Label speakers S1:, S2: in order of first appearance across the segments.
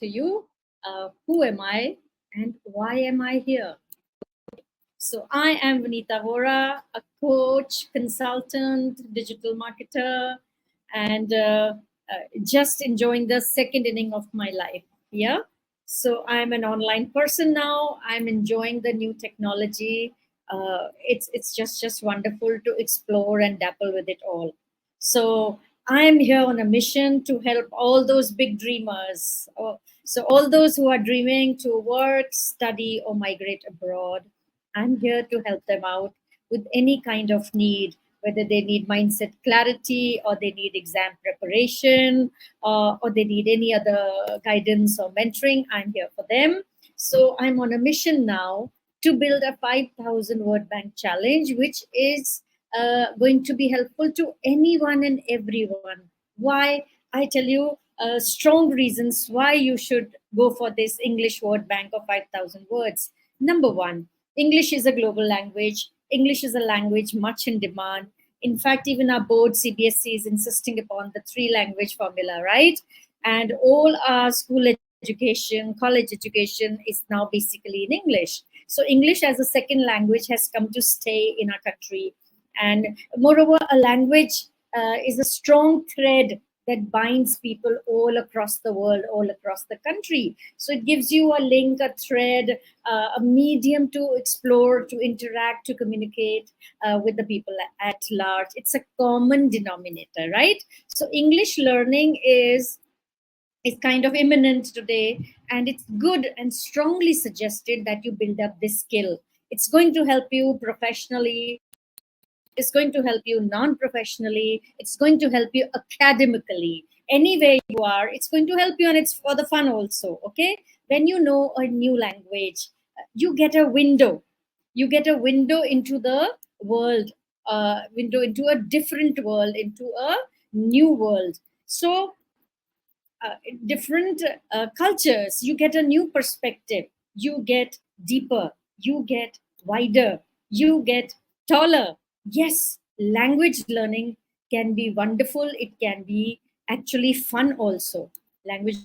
S1: to you. Who am I and why am I here? So, I am Vanita Vora, a coach, consultant, digital marketer, and just enjoying the second inning of my life. Yeah. So, I'm an online person now. I'm enjoying the new technology. It's just wonderful to explore and dabble with it all. So, I'm here on a mission to help all those big dreamers. So, all those who are dreaming to work, study, or migrate abroad, I'm here to help them out with any kind of need, whether they need mindset clarity or they need exam preparation or they need any other guidance or mentoring. I'm here for them. So I'm on a mission now to build a 5,000 word bank challenge, which is going to be helpful to anyone and everyone. Why? I tell you strong reasons why you should go for this English word bank of 5,000 words. Number one, English is a global language. English is a language much in demand. In fact, even our board, CBSE, is insisting upon the three language formula, right? And all our school education, college education is now basically in English. So, English as a second language has come to stay in our country. And moreover, a language is a strong thread that binds people all across the world, all across the country. So it gives you a link, a thread, a medium to explore, to interact, to communicate with the people at large. It's a common denominator, right? So English learning is kind of imminent today, and it's good and strongly suggested that you build up this skill. It's going to help you professionally, it's going to help you non-professionally, it's going to help you academically. Anywhere you are, it's going to help you, and it's for the fun also. Okay, when you know a new language, you get a window, you get a window into the world, window into a different world, into a new world. So different cultures, you get a new perspective, you get deeper, you get wider, you get taller. Yes, language learning can be wonderful, it can be actually fun also. Language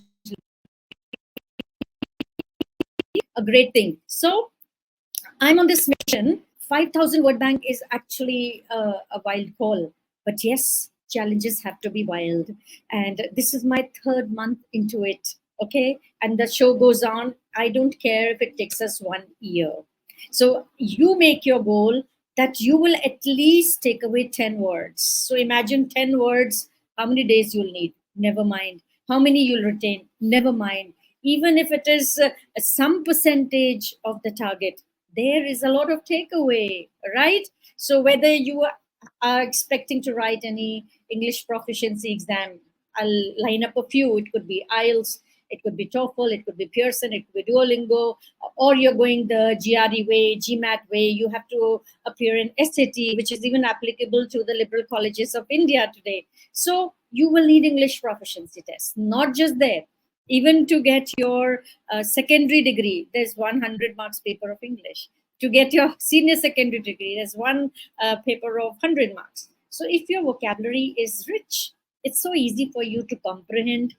S1: a great thing. So I'm on this mission. 5,000 word bank is actually a wild call. But yes, challenges have to be wild. And this is my third month into it. Okay. And the show goes on. I don't care if it takes us 1 year. So you make your goal that you will at least take away 10 words. So imagine 10 words, how many days you'll need? Never mind. How many you'll retain? Never mind. Even if it is some percentage of the target, there is a lot of takeaway, right? So whether you are expecting to write any English proficiency exam, I'll line up a few. It could be IELTS, it could be TOEFL, it could be Pearson, it could be Duolingo, or you're going the GRE way, GMAT way. You have to appear in SAT, which is even applicable to the liberal colleges of India today. So you will need English proficiency tests, not just there. Even to get your secondary degree, there's 100 marks paper of English. To get your senior secondary degree, there's one paper of 100 marks. So if your vocabulary is rich, it's so easy for you to comprehend,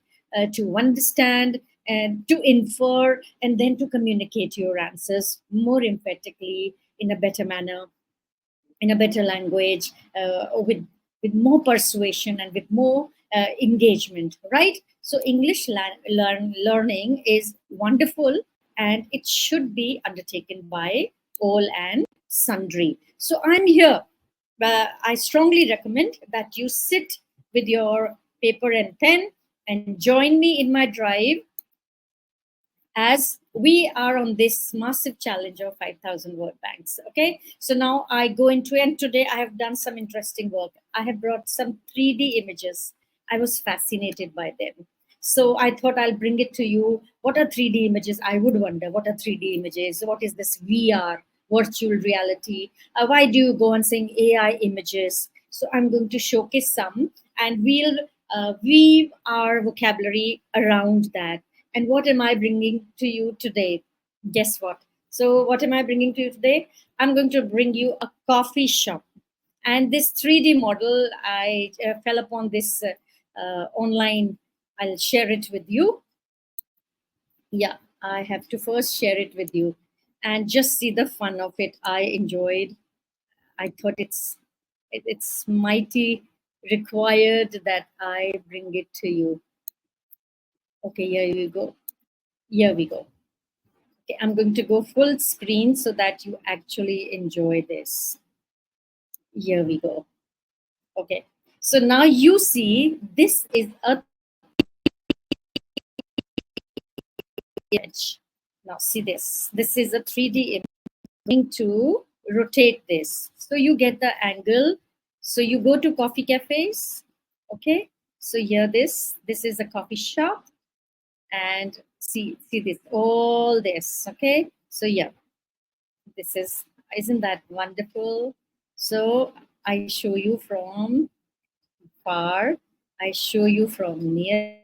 S1: to understand, and to infer, and then to communicate your answers more emphatically, in a better manner, in a better language, with more persuasion and with more engagement, right? So English learning is wonderful, and it should be undertaken by all and sundry. So I'm here. I strongly recommend that you sit with your paper and pen and join me in my drive as we are on this massive challenge of 5,000 word banks. Okay, so now I go into, and today I have done some interesting work. I have brought some 3D images. I was fascinated by them. So I thought I'll bring it to you. What are 3D images? I would wonder, what are 3D images? What is this VR, virtual reality? Why do you go on saying AI images? So I'm going to showcase some, and we'll weave our vocabulary around that. And what am I bringing to you today? Guess what? So, what am I bringing to you today? I'm going to bring you a coffee shop. And this 3D model, I fell upon this online. I'll share it with you. Yeah, I have to first share it with you and just see the fun of it. I enjoyed. I thought it's mighty required that I bring it to you. Okay, here we go. Here we go. Okay, I'm going to go full screen so that you actually enjoy this. Here we go. Okay, so now you see this is a image. Now see this. This is a 3D image. I'm going to rotate this. So you get the angle. So you go to coffee cafes. Okay, so here this is a coffee shop. And see this, all this. Okay, so yeah, this is, isn't that wonderful? So I show you from far, I show you from near,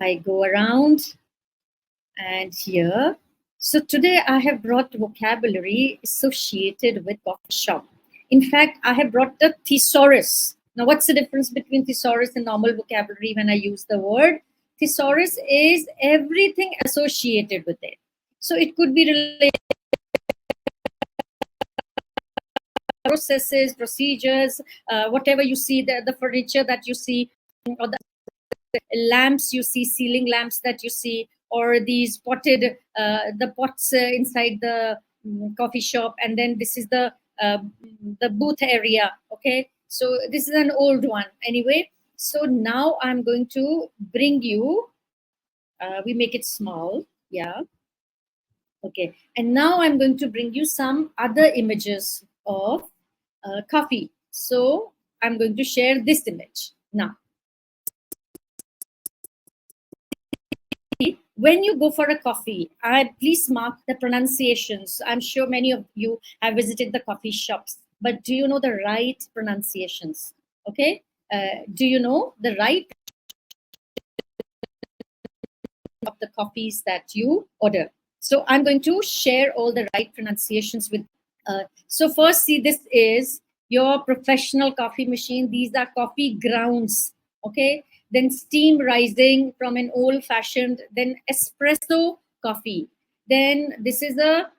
S1: I go around, and here. So today I have brought vocabulary associated with coffee shop. In fact, I have brought the thesaurus. Now, what's the difference between thesaurus and normal vocabulary when I use the word? Thesaurus is everything associated with it. So it could be related processes, procedures, whatever you see, the furniture that you see, or the lamps you see, ceiling lamps that you see, or these potted, the pots inside the coffee shop, and then this is the booth area. Okay, so this is an old one anyway. So now I'm going to bring you. We make it small, yeah. Okay, and now I'm going to bring you some other images of coffee. So I'm going to share this image now. When you go for a coffee, please mark the pronunciations. I'm sure many of you have visited the coffee shops, but do you know the right pronunciations? Okay, do you know the right of the coffees that you order? So I'm going to share all the right pronunciations with. So first, see, this is your professional coffee machine. These are coffee grounds. Okay, then steam rising from an old-fashioned, then espresso coffee. Then this is a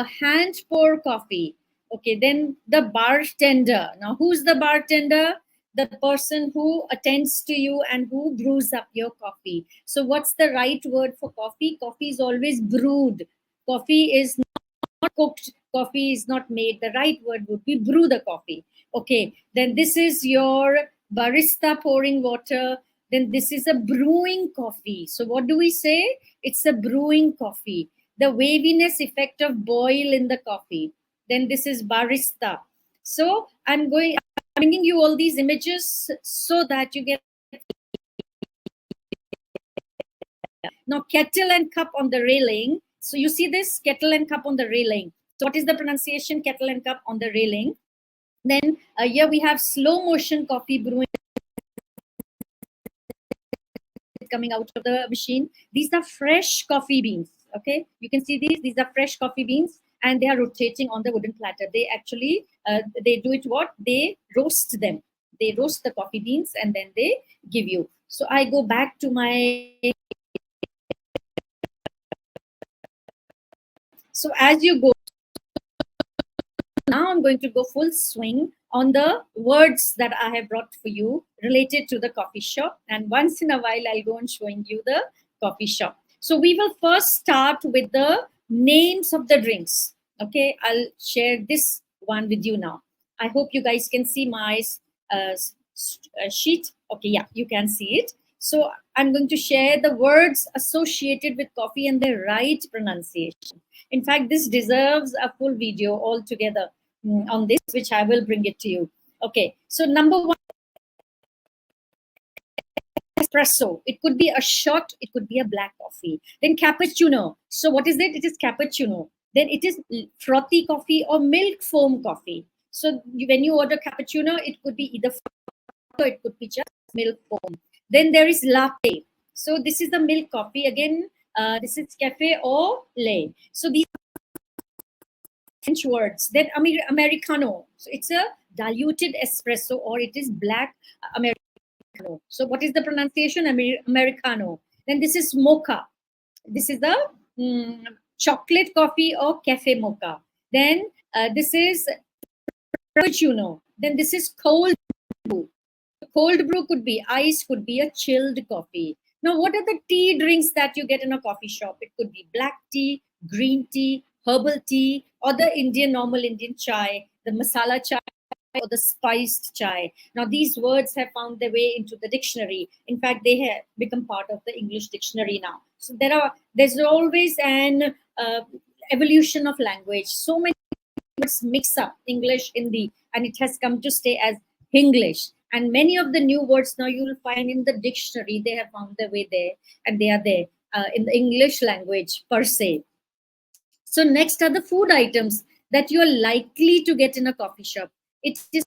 S1: hand pour coffee. Okay, then the bartender. Now, who's the bartender? The person who attends to you and who brews up your coffee. So, what's the right word for coffee? Coffee is always brewed. Coffee is not cooked. Coffee is not made. The right word would be brew the coffee. Okay, then this is your barista pouring water. Then this is a brewing coffee. So, what do we say? It's a brewing coffee. The waviness effect of boil in the coffee. Then this is barista. So, I'm bringing you all these images so that you get. Now, kettle and cup on the railing. So you see this kettle and cup on the railing. So what is the pronunciation? Kettle and cup on the railing. Then here we have slow motion coffee brewing coming out of the machine. These are fresh coffee beans. Okay, you can see these. These are fresh coffee beans, and they are rotating on the wooden platter. They actually they do it what? They roast them. They roast the coffee beans and then they give you. So I go back to my. So as you go, now I'm going to go full swing on the words that I have brought for you related to the coffee shop. And once in a while, I'll go and showing you the coffee shop. So we will first start with the names of the drinks. Okay, I'll share this one with you now. I hope you guys can see my sheet. Okay, yeah, you can see it. So I'm going to share the words associated with coffee and their right pronunciation. In fact, this deserves a full video altogether on this, which I will bring it to you. Okay, so number one, espresso. It could be a shot, it could be a black coffee. Then cappuccino. So what is it? It is cappuccino. Then it is frothy coffee or milk foam coffee. So when you order cappuccino, it could be either or it could be just milk foam. Then there is latte. So this is the milk coffee. Again, this is cafe or lait. So these French words. Then Americano. So it's a diluted espresso or it is black Americano. So what is the pronunciation? Americano. Then this is mocha. This is the chocolate coffee or cafe mocha. Then this is frappuccino. Then this is cold brew. Cold brew could be ice, could be a chilled coffee. Now, what are the tea drinks that you get in a coffee shop? It could be black tea, green tea, herbal tea, or the normal Indian chai, the masala chai, or the spiced chai. Now, these words have found their way into the dictionary. In fact, they have become part of the English dictionary now. So there's always an evolution of language. So many words mix up English, Hindi, and it has come to stay as English. And many of the new words now you will find in the dictionary. They have found their way there, and they are there in the English language per se. So next are the food items that you are likely to get in a coffee shop. It is,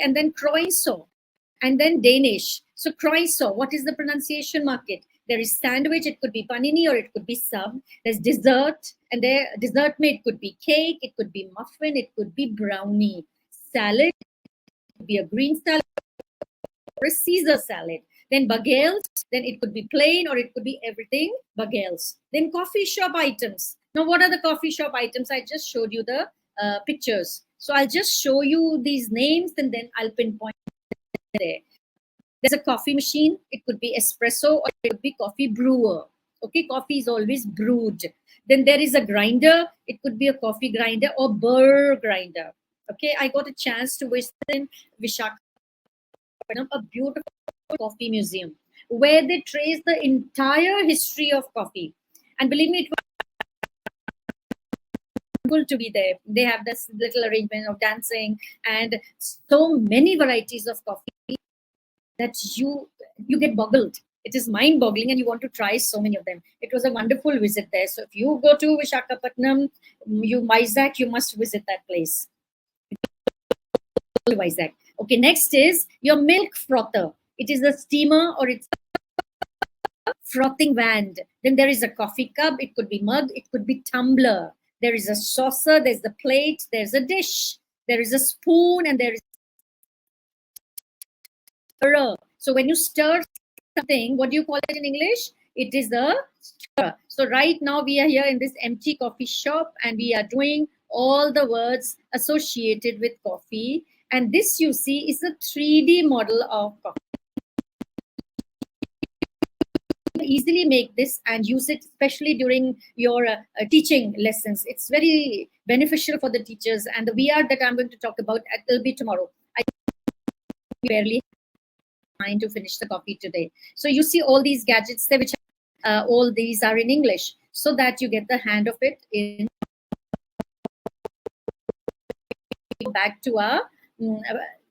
S1: and then croissant, and then Danish. So croissant, what is the pronunciation market? There is sandwich, it could be panini or it could be sub. There's dessert, and there dessert it could be cake, it could be muffin, it could be brownie. Salad, it could be a green salad or a Caesar salad. Then bagels, then it could be plain or it could be everything bagels. Then coffee shop items. Now, what are the coffee shop items? I just showed you the pictures. So I'll just show you these names and then I'll pinpoint there. There's a coffee machine. It could be espresso or it could be coffee brewer. Okay, coffee is always brewed. Then there is a grinder. It could be a coffee grinder or burr grinder. Okay, I got a chance to visit in Visakhapatnam, a beautiful coffee museum where they trace the entire history of coffee. And believe me, it was cool to be there. They have this little arrangement of dancing and so many varieties of coffee that you get boggled. It is mind-boggling, and you want to try so many of them. It was a wonderful visit there. So if you go to Visakhapatnam, Vizag, you must visit that place. Vizag. Okay, next is your milk frother. It is a steamer or it's a frothing wand. Then there is a coffee cup. It could be mug. It could be tumbler. There is a saucer. There's the plate. There's a dish. There is a spoon, and there is a stirrer. So when you stir something, what do you call it in English? It is a stirrer. So right now we are here in this empty coffee shop, and we are doing all the words associated with coffee. And this, you see, is a 3D model of coffee. You can easily make this and use it, especially during your teaching lessons. It's very beneficial for the teachers. And the VR that I'm going to talk about, will be tomorrow. I barely have time to finish the coffee today. So you see all these gadgets there, which all these are in English, so that you get the hand of it in. Back to our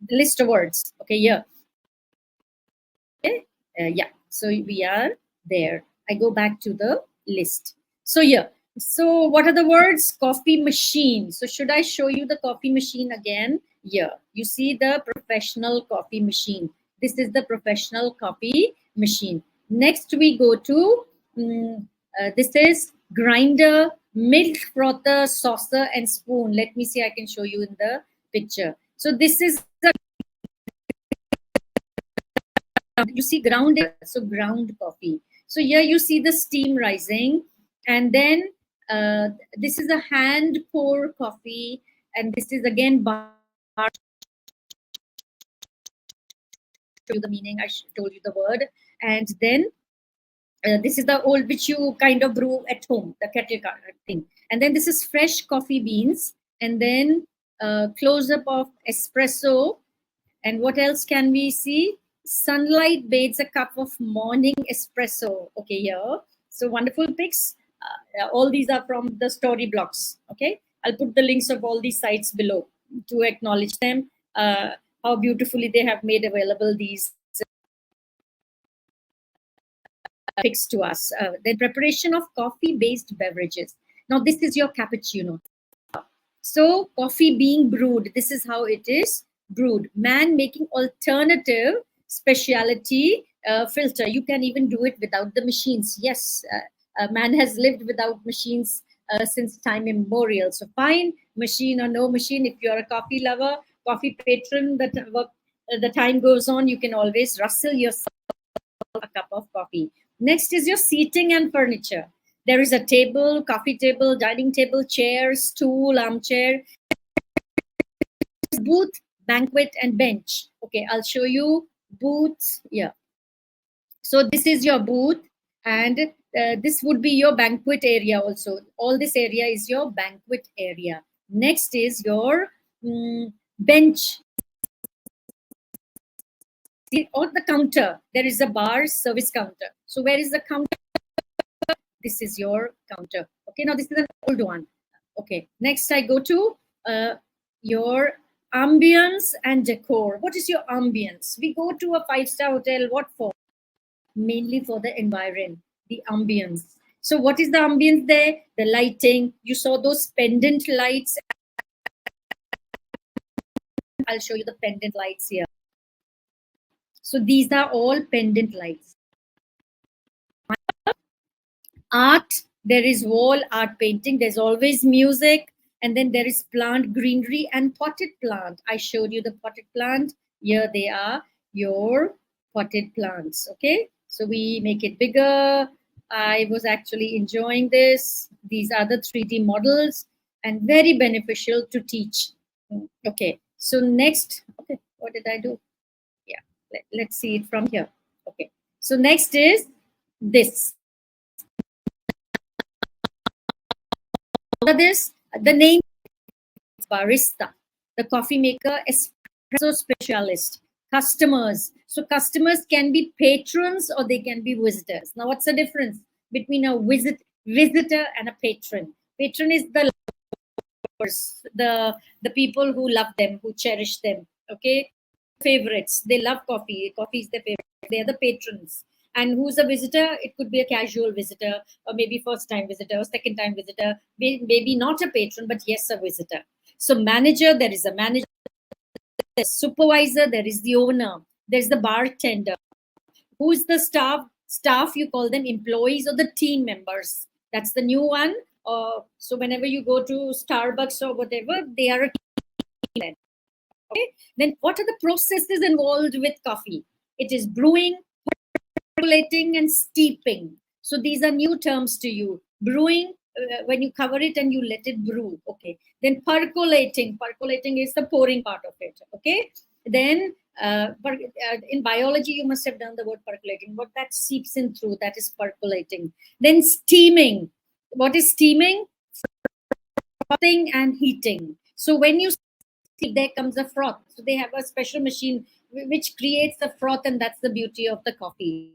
S1: list of words. Okay, here. Okay, yeah. So we are there. I go back to the list. So here. So what are the words? Coffee machine. So should I show you the coffee machine again? Here. You see the professional coffee machine. This is the professional coffee machine. Next we go to this is grinder, milk frother, saucer, and spoon. Let me see. I can show you in the picture. So this is the, you see ground, so ground coffee. So here you see the steam rising, and then this is a hand pour coffee, and this is again bar. Show you the meaning. I told you the word, and then this is the old which you kind of brew at home, the kettle thing. And then this is fresh coffee beans, and then close up of espresso. And what else can we see? Sunlight bathes a cup of morning espresso. Okay, here. So wonderful pics. All these are from the story blocks. Okay, I'll put the links of all these sites below to acknowledge them. How beautifully they have made available these pics to us. The preparation of coffee-based beverages. Now this is your cappuccino. So coffee being brewed. This is how it is brewed. Man making alternative specialty filter. You can even do it without the machines. Yes, man has lived without machines since time immemorial. So fine, machine or no machine, if you're a coffee lover, coffee patron that work the time goes on, you can always rustle yourself a cup of coffee. Next is your seating and furniture. There is a table, coffee table, dining table, chair, stool, armchair, booth, banquet, and bench. Okay, I'll show you booths here. So this is your booth, and this would be your banquet area also. All this area is your banquet area. Next is your bench. On the counter, there is a bar service counter. So where is the counter? This is your counter. Okay, now this is an old one. Okay, next I go to your ambience and decor. What is your ambience? We go to a five-star hotel. What for? Mainly for the environment, the ambience. So what is the ambience there? The lighting. You saw those pendant lights. I'll show you the pendant lights here. So these are all pendant lights. Art, there is wall art painting. There's always music. And then there is plant greenery and potted plant. I showed you the potted plant. Here they are, your potted plants. Okay, so we make it bigger. I was actually enjoying this. These are the 3D models and very beneficial to teach. Okay, so next, okay, what did I do? Yeah, let's see it from here. Okay, so next is this. This, the name is barista, the coffee maker, espresso specialist, customers. So customers can be patrons or they can be visitors. Now, what's the difference between a visitor and a patron? Patron is the people who love them, who cherish them. Okay, favorites. They love coffee. Coffee is their favorite. They are the patrons. And who's a visitor? It could be a casual visitor, or maybe first time visitor, or second time visitor, maybe not a patron, but yes, a visitor. So manager, there is a manager, there's supervisor, there is the owner, there's the bartender. Who's the staff? Staff, you call them employees or the team members. That's the new one. So whenever you go to Starbucks or whatever, they are a team. Okay. Then what are the processes involved with coffee? It is brewing, percolating, and steeping. So these are new terms to you. Brewing, when you cover it and you let it brew. Okay. Then percolating. Percolating is the pouring part of it. Okay. Then in biology, you must have done the word percolating. What that seeps in through, that is percolating. Then steaming. What is steaming? Frothing and heating. So when you steam, there comes a froth. So they have a special machine which creates the froth, and that's the beauty of the coffee.